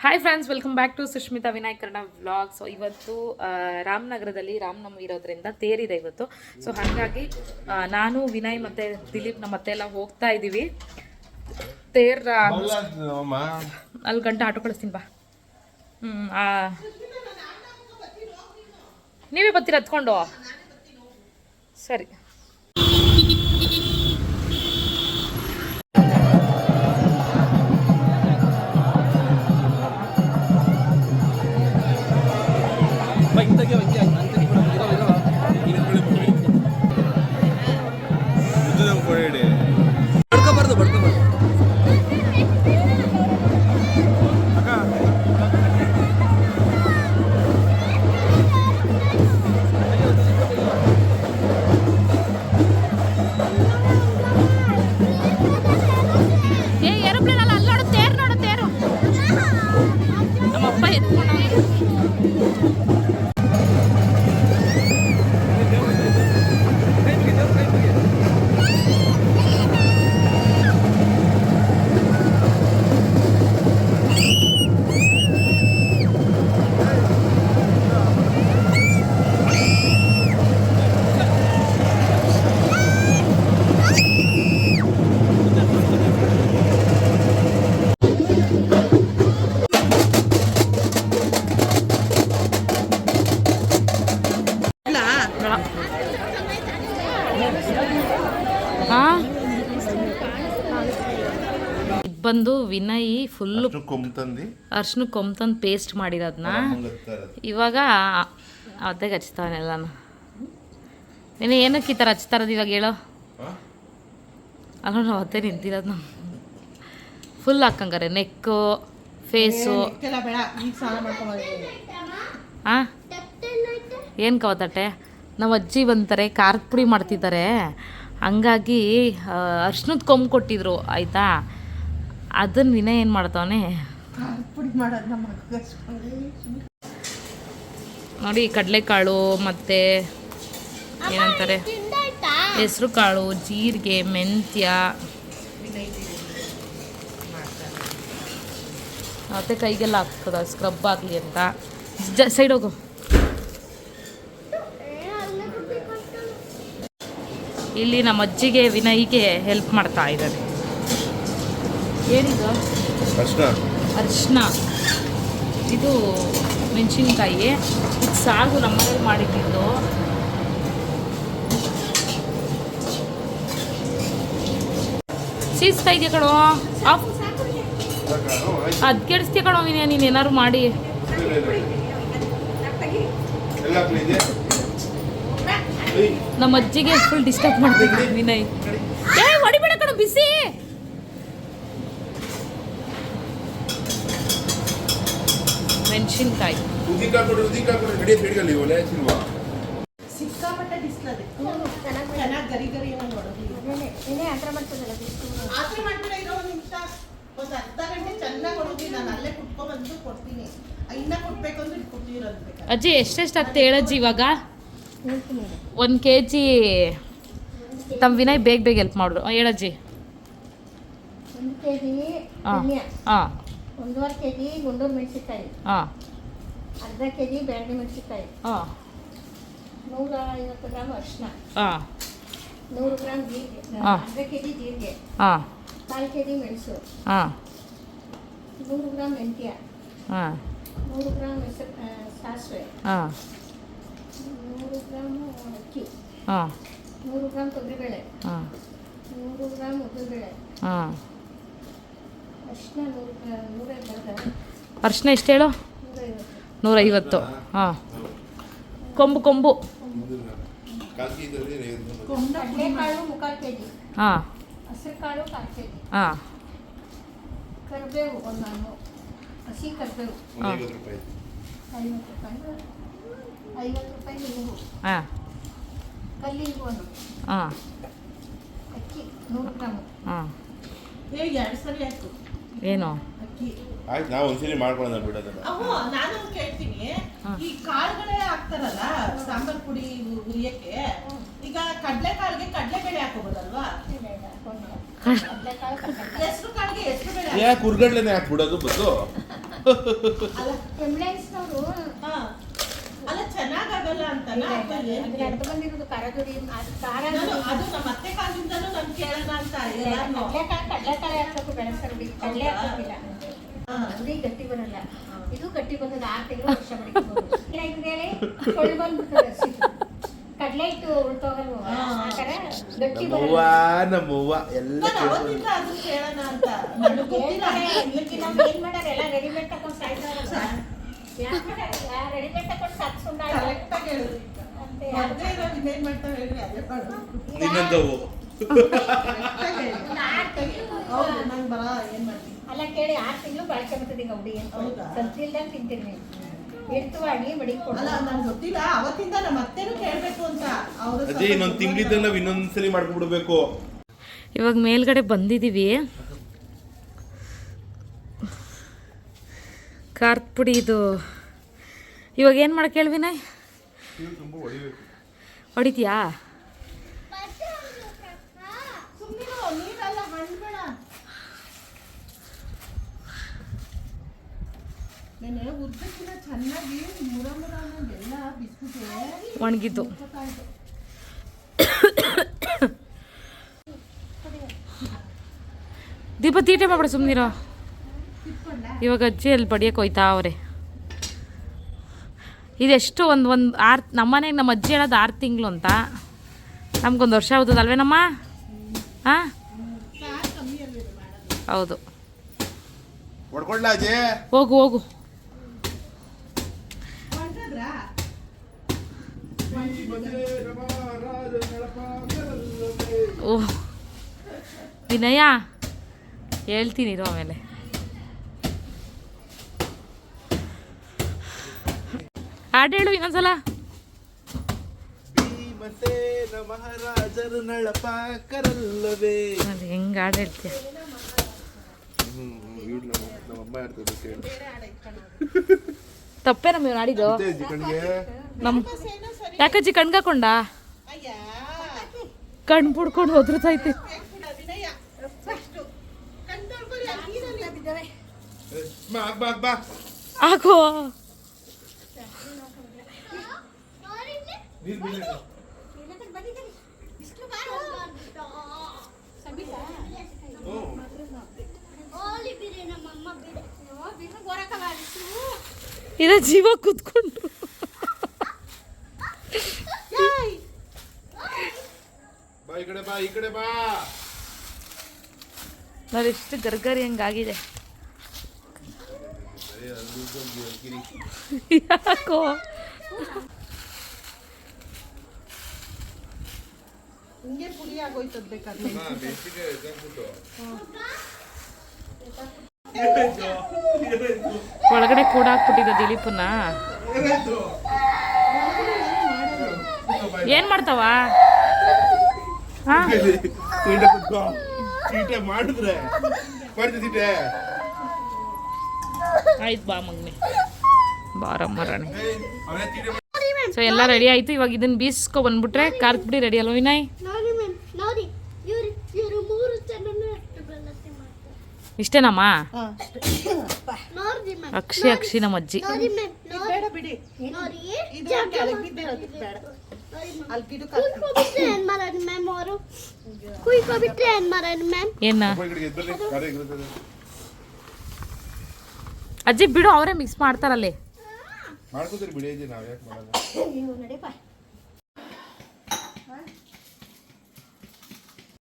Hi friends, welcome back to Sushmita Vinayak Kannada vlog. So ಇವತ್ತು ರಾಮನಗರದಲ್ಲಿ ರಾಮನವಮಿ ಇರೋದ್ರಿಂದ ತೇರಿದೆ ಇವತ್ತು. ಸೊ ಹಾಗಾಗಿ ನಾನು ವಿನಯ್ ಮತ್ತು ದಿಲೀಪ್ ನಮ್ಮ ಮತ್ತೆ ಎಲ್ಲ ಹೋಗ್ತಾ ಇದ್ದೀವಿ. ತೇರ್ ಅಲ್ಲಿ ಗಂಟೆ ಆಟೋ ಕಳಿಸ್ತೀನಿ ಬಾ. ನೀವೇ ಬರ್ತೀರ ಹತ್ಕೊಂಡು? ಸರಿ. ಬಂದು ವಿನಯ್ ಫುಲ್ ಅರ್ಶಿನ ಕೊಂಬ್ ಪೇಸ್ಟ್ ಮಾಡಿರೋದನ್ನ ಇವಾಗ ಅದೇ ಹಚ್ತಾವನೆಲ್ಲಾನು. ನೀನು ಏನಕ್ಕೆ ಈ ಥರ ಹಚ್ತಾ ಇರೋದು ಇವಾಗ ಹೇಳೋ? ಅಲ್ಲ, ನಾವು ಅದೇ ನಿಂತಿರೋದು. ನಾವು ಫುಲ್ ಹಾಕಂಗಾರೆ ನೆಕ್ಕು ಫೇಸು. ಹಾಂ, ಏನು ಕವತಟ್ಟೆ? ನಾವು ಅಜ್ಜಿ ಬಂತಾರೆ ಖಾರದ ಪುಡಿ ಮಾಡ್ತಿದ್ದಾರೆ, ಹಂಗಾಗಿ ಅರ್ಶಿನದ ಕೊಂಬು ಕೊಟ್ಟಿದ್ರು ಆಯಿತಾ. ಅದನ್ನು ವಿನಯ್ ಏನು ಮಾಡ್ತಾವನೆ ನೋಡಿ. ಕಡಲೆಕಾಳು ಮತ್ತು ಏನಂತಾರೆ ಹೆಸರು ಕಾಳು, ಜೀರಿಗೆ, ಮೆಂತ್ಯ ಮತ್ತು ಕೈಗೆಲ್ಲ ಹಾಕ್ತದ ಸ್ಕ್ರಬ್ ಆಗಲಿ ಅಂತ. ಸೈಡ್ ಹೋಗು. ಇಲ್ಲಿ ನಮ್ಮ ಅಜ್ಜಿಗೆ ವಿನಯ್ಗೆ ಹೆಲ್ಪ್ ಮಾಡ್ತಾ ಇದ್ದಾರೆ. ಏನಿದು? ಅರಿಶಿನ. ಇದು ಮೆಣಸಿನ್ಕಾಯಿ. ಇದು ಸಾಗು ನಮ್ಮನೇಲಿ ಮಾಡಿದ್ದು. ಸೀಸ್ ಕೈಗೆ ಕಣೋ, ಅದು ಕೆಡಿಸ್ತೀಯ ಕಣೋ ವಿನಯ, ನೀನು ಏನಾದ್ರು ಮಾಡಿ. ನಮ್ಮ ಅಜ್ಜಿಗೆ ಫುಲ್ ಡಿಸ್ಟರ್ಬ್ ಮಾಡ್ತಿದ್ವಿ ವಿನಯ್. ಹೊಡಿಬೇಡ ಕಣೋ, ಬಿಸಿ. ಮೆಣಸಿನ್ಕಾಯಿ ಅಜ್ಜಿ ಎಷ್ಟೆಷ್ಟು ಆಗ್ತದೆ ಹೇಳಜ್ಜಿ? ಇವಾಗ 1 kg ತಮ್ಮ ವಿನಯ್ ಬೇಗ ಹೆಲ್ಪ್ ಮಾಡಿದ್ರು. ಹೇಳಜ್ಜಿ. 1 kg ಹಾಂ, 1.5 kg ಗುಂಡೂರು ಮೆಣಸಿನಕಾಯಿ, ಹಾಂ, ಅರ್ಧ kg ಬ್ಯಾಂಡಿ ಮೆಣಸಿನಕಾಯಿ, ಹಾಂ, 150 ಗ್ರಾಮ್ ಅರಿಶಿನ, ಹಾಂ, 100 ಗ್ರಾಮ್ ಜೀರಿಗೆ, ಅರ್ಧ kg ಜೀರಿಗೆ, ಹಾಂ, 1/4 kg ಮೆಣಸು, ಹಾಂ, 100 ಗ್ರಾಮ್ ಮೆಂತ್ಯ, ಹಾಂ, 100 ಗ್ರಾಮ್ ಸಾಸಿವೆ, ಹಾಂ, 100 ಗ್ರಾಮ್ ಅಕ್ಕಿ, ಹಾಂ, 100 ಗ್ರಾಮ್ ತೊಗರಿಬೇಳೆ, ಹಾಂ, 100 ಗ್ರಾಮ್ ಉದ್ದಿನಬೇಳೆ, ಹಾಂ. ಅರಿಶಿನ 150. ಅರಿಶಿನ ಎಷ್ಟು ಹೇಳು? 150. ಹಾಂ. ಕೊಂಬು ಕಡಲೆಕಾಳು 3/4 kg, ಹಾಂ, ಹಸಿರು ಕಾಳು 1/4 kg, ಹಾಂ, ಕರಿಬೇವು ಒಂದು ಹಸಿ ಕರಿಬೇವು 50 ರೂಪಾಯಿ, 50 ರೂಪಾಯಿ ನೀವು, ಹಾಂ, ಕಲ್ಲಿಂಗು ಹಾಂ, ಅಕ್ಕಿ 100 ಗ್ರಾಮು. ಹಾಂ. 2 ಸರಿ ಆಯ್ತು. ಏನು ಅಕ್ಕಿ ಆಯ್ತು, ನಾವು ಒಂದ್ಸರಿ ಮಾಡ್ಕೊಳ್ಳೋಣ ಬಿಡೋದಲ್ಲ. ನಾನು ಕೇಳ್ತೀನಿ, ಈ ಕಾಳುಗಳೇ ಹಾಕ್ತಾರಲ್ಲ ಸಾಂಬಾರ್ ಪುಡಿ ಹುರಿಯಕ್ಕೆ, ಈಗ ಕಡಲೆ ಕಾಳಿಗೆ ಕಡಲೆಬೇಳೆ ಹಾಕೋಬೋದಲ್ವಾ? ಹೆಸರು ಕಾಳಿಗೆ ಹೆಸರು ಬೇಳೆ ಯಾಕೆ ಹುರ್ಗಡ್ಲೆನೆ ಹಾಕ್ಬಿಡೋದು ಬದ್ದು? ಎಂಬ್ಲೆನ್ಸ್ನವರು ಹಾ. ಅಲ್ಲ ಚೆನ್ನಾಗಲ್ಲ ಅಂತಲ್ಲ ಅಥವಾ ಏನಕ್ಕೆ? ಅಡ್ದು ಬಂದಿರೋದು ಖಾರದುಡಿ ಖಾರ ಅದು ನಮ್ಮ ಅತ್ತೆ ಕಾಲದಿಂದಲೂ ನಾನು ಕೇಳೋಣ ಅಂತ ಎಲ್ಲಾನು. ಕಡಲೆಕಾಯಿ ಹಾಕ್ಬೇಕು ಬೆಳೆಸ್ತಾರೆ ಕಡಲೆ ಹಾಕೋದಿಲ್ಲ ಅಂದ್ರೆ ಗಟ್ಟಿ ಬರಲ್ಲ. ಇದು ಗಟ್ಟಿ ಬಂದದ 6 ತಿಂಗಳು ವರ್ಷ ಬಿಡ್ಬೋದು. ಏನಾಯ್ತು ಹೇಳಿ ಕೊಳ್ಳು ಬಂದ್ಬಿಡ್ತದೆ ಕಡಲೆ ಹಿಟ್ಟು ಉಳ್ತೋಗಲ್ವ ಆ ಥರ ಗಟ್ಟಿ ನಮ್ಮವ್ವ ಬರಲ್ಲ. ನಮ್ಮವ್ವ ಎಲ್ಲ ನಾನು ಅವತ್ತಿಂದ ಅದು ಕೇಳೋಣ ಅಂತ ನನಗೆ ಗೊತ್ತಿಲ್ಲ. ನಮ್ಗೆ ಏನ್ ಮಾಡ್ಯಾರ ಎಲ್ಲ ರೆಡಿಮೇಡ್ ತಗೊಂಡು ಸಾಯ್ತಾರಲ್ಲ. ಯಾಕೆ ಮಾಡ್ಯಾರ ರೆಡಿಮೇಡ್ ತಗೊಂಡು ಸಾಕ್ಸ್ಕೊಂಡ ಕರೆಕ್ಟ್ ಆಗಿ ಹೇಳಿದ್ರಿ. ಮದ್ವೆ ಇರೋರು ಇನ್ನೇನ್ ಮಾಡ್ತಾವೆ ಹೇಳಿ ಅದೇ ಮಾಡೋದು. ನಿನ್ನಂತವು ಕರೆಕ್ಟ್ ಆಗಿ ಹೇಳಿ. ಹೌದು ನಂಗೆ ಬರ ಏನ್ ಮಾಡ್ತೀನಿ. ಅಲ್ಲ ಕೇಳಿ 6 ತಿಂಗಳು ಬಾಳ್ಕೆ ಬರ್ತದೆ ಈಗ ಹುಡಿ ಅಂತ ಹೌದಾ? ಸಂತ್ರಿಲ್ದಂಗೆ ತಿಂತೀನಿ ಎಡ್ತುವಾಗಿ ಮಡಿಕೊಂಡು ಅಲ್ಲ ನಂಗೆ ಗೊತ್ತಿಲ್ಲ ಅವತ್ತಿಂದ ನಮ್ಮ ಅತ್ತೆನೂ ಕೇಳ್ಬೇಕು ಅಂತ ಅವರು ಅದೇ ಇನ್ನೊಂದು ತಿಂಗಳಿದ್ದಾಗ ನಾವು ಇನ್ನೊಂದ್ಸಲಿ ಮಾಡ್ಕೊಂಡ್ಬಿಡ್ಬೇಕು. ಇವಾಗ ಮೇಲ್ಗಡೆ ಬಂದಿದ್ದೀವಿ. ಖಾರದ ಪುಡಿ ಇದು ಇವಾಗ ಏನು ಮಾಡಕ್ಕೆ ಹೇಳಿ ವಿನಯ್? ಹೊಡಿತೀಯಾ? ಸುಮ್ಮನೆ ನೀರೆಲ್ಲ ಹಣ್ಬೇಡ. ನೆನೆ ಉದ್ದಕ್ಕಿನ ಚೆನ್ನಾಗಿ ಮುರ ಮುರ ಎಲ್ಲ ಬಿಸ್ಬಿಟ್ಟು ಒಣಗಿದ್ದು ದೀಪ ತೀಟೆ ಮಾಡ್ಬೇಡ ಸುಮ್ಮನಿರೋ. ಇವಾಗ ಅಜ್ಜಿ ಅಲ್ಲಿ ಬಡಿಯಕ್ಕೆ ಹೋಯ್ತಾ ಅವ್ರೆ. ಇದೆಷ್ಟು ಒಂದು 6 ನಮ್ಮನೆಗೆ ನಮ್ಮ ಅಜ್ಜಿ ಹೇಳೋದು 6 ತಿಂಗಳು ಅಂತ. ನಮ್ಗೊಂದು ವರ್ಷ ಹೌದಲ್ವೇ ನಮ್ಮ? ಹಾಂ ಹೌದು. ಹೊಡ್ಕೊಳ್ಳ ಅಜಯ್. ಹೋಗು ಹೋಗು. ಓಹ್ ವಿನಯ ಹೇಳ್ತೀನಿ ಇರೋ ಆಮೇಲೆ. ಹಾಡು ಹೇಳು ಇನ್ನೊಂದ್ಸಲ. ಭೀಮಸೇನ ಮಹಾರಾಜರು ನಳಪಾಕರಲ್ಲವೇ. ಅದು ಹೆಂಗೆ ಹಾಡು ಹೇಳ್ತೀಯ? ನಮ್ಮಮ್ಮ ಇರ್ತದೆ ಕೇಳಿ. ತಪ್ಪೇ ನಮಗೆ ನಾಡಿದ್ದು ಕಣ್ಗೆ ನಮ್ಮ ಯಾಕಜ್ಜಿ ಕಣ್ಗಾಕೊಂಡ ಅಯ್ಯ ಕಣ್ ಪುಡ್ಕೊಂಡು ಒದ್ರತೈತಿ. ವಿನಯ ಫಸ್ಟು ಕಣ್ ತೊಳ್ಕೊಳ್ಳಿ ಅಲ್ಲಿ ನೀರಲ್ಲಿ ಬಿದ್ದಾರೆ. ಬಾ ಬಾ ಬಾ. ಹಾಕೋ ನೀರು ಬೀಳಿ. ಇದ ಜೀವ ಕೂತ್ಕೊಂಡು ಬಾ ಈ ಕಡೆ ಬಾ ಈ ಕಡೆ ಬಾ. ನೋಡಿ ಎಷ್ಟು ಗರ್ಗರಿ ಹಂಗಾಗಿದೆ. ಯಾಕೋ ಹಿಂಗೆ ಪುಡಿ ಆಗೋಯ್ತದ ಬೇಕಾದ್ರೆ. ಒಳಗಡೆ ಕೂಡ ಹಾಕ್ಬಿಟ್ಟಿದ್ದ ದಿಲೀಪನ್ನ. ಏನ್ ಮಾಡ್ತಾವ? ಹಾ ಚೀಟೆ ಮಾಡಿದ್ರೆ ಮಾಡ್ತಿದ್ದೆ. ಆಯ್ತು ಬಾ ಮಗ್ನೆ ಬಾರಮ್ಮ ರಾಣಿ. ಸೊ ಎಲ್ಲ ರೆಡಿ ಆಯ್ತು. ಇವಾಗ ಇದನ್ನ ಬೀಸ್ಕೊ ಬಂದ್ಬಿಟ್ರೆ ಖಾರದ ಪುಡಿ ರೆಡಿ ಅಲ್ವಾ ವಿನಯ್? ಇಷ್ಟೇನಮ್ಮ? ಅಕ್ಷಿ ನಮ್ಮ ಅಜ್ಜಿ. ಬೇಡ ಬಿಡಿ ಇದು ಕೆಳಗೆ ಬಿದ್ದಿರೋದು ಬೇಡ. ಅಲ್ಲಿ ಗಿಡಕ್ಕೆ ಹಾಕ್ತೀನಿ. ಏನ ಅಜ್ಜಿ ಬಿಡು, ಅವರೇ ಮಿಕ್ಸ್ ಮಾಡ್ತಾರಲ್ಲಿ. ಮಾಡ್ಕೋತೀರಿ ಬಿಡಿ ಅಜ್ಜಿ, ನಾವ್ ಯಾಕೆ ಮಾಡಲ್ಲ. ನೀವು ನಡಿಪ